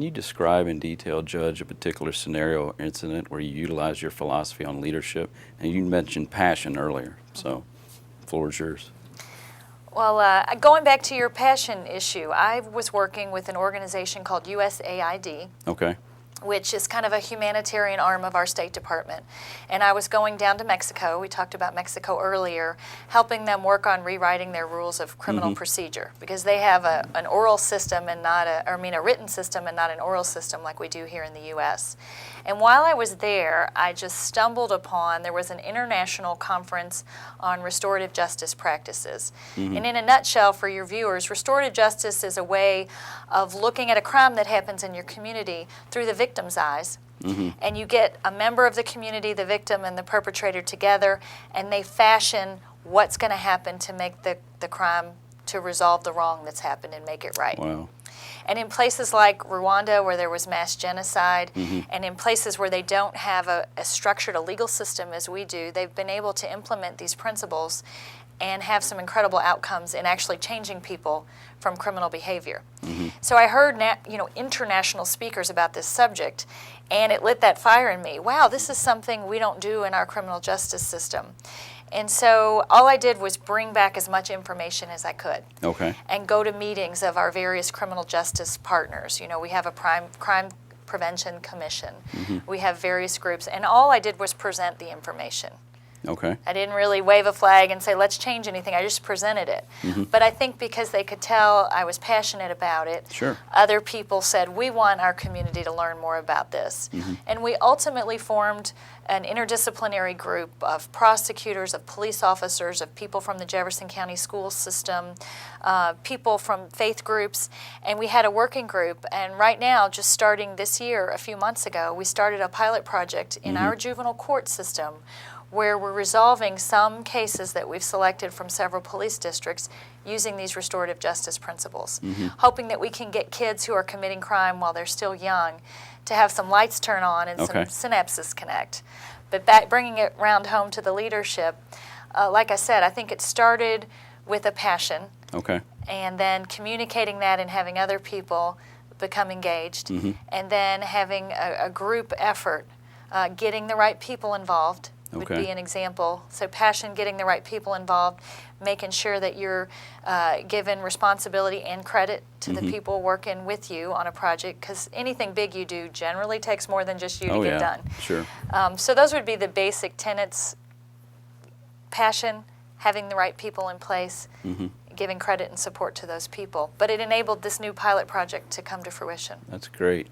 you describe in detail, Judge, a particular scenario or incident where you utilize your philosophy on leadership? And you mentioned passion earlier, so the floor is yours. Well, going back to your passion issue, I was working with an organization called USAID. Okay. Which is kind of a humanitarian arm of our State Department. And I was going down to Mexico, we talked about Mexico earlier, helping them work on rewriting their rules of criminal procedure, because they have an oral system and not a written system and not an oral system like we do here in the U.S. And while I was there, I just stumbled upon, there was an international conference on restorative justice practices. And in a nutshell for your viewers, restorative justice is a way of looking at a crime that happens in your community through the victim's eyes. And you get a member of the community, the victim and the perpetrator together, and they fashion what's going to happen to make the crime, to resolve the wrong that's happened and make it right. Wow. And in places like Rwanda, where there was mass genocide, and in places where they don't have a structured, a legal system as we do, they've been able to implement these principles and have some incredible outcomes in actually changing people from criminal behavior. So I heard international speakers about this subject, and it lit that fire in me. Wow, this is something we don't do in our criminal justice system. And so all I did was bring back as much information as I could. Okay. And go to meetings of our various criminal justice partners. You know, we have a crime prevention commission. We have various groups, and all I did was present the information. Okay. I didn't really wave a flag and say, let's change anything. I just presented it. But I think because they could tell I was passionate about it, Sure. other people said, we want our community to learn more about this. And we ultimately formed an interdisciplinary group of prosecutors, of police officers, of people from the Jefferson County school system, people from faith groups, and we had a working group. And right now, just starting this year, a few months ago, we started a pilot project in our juvenile court system where we're resolving some cases that we've selected from several police districts using these restorative justice principles, hoping that we can get kids who are committing crime while they're still young to have some lights turn on and some synapses connect. But bringing it round home to the leadership, like I said, I think it started with a passion, and then communicating that and having other people become engaged, and then having a group effort, getting the right people involved would be an example. So passion, getting the right people involved, making sure that you're given responsibility and credit to the people working with you on a project, because anything big you do generally takes more than just you to get done. Sure. So those would be the basic tenets: passion, having the right people in place, giving credit and support to those people. But it enabled this new pilot project to come to fruition. That's great.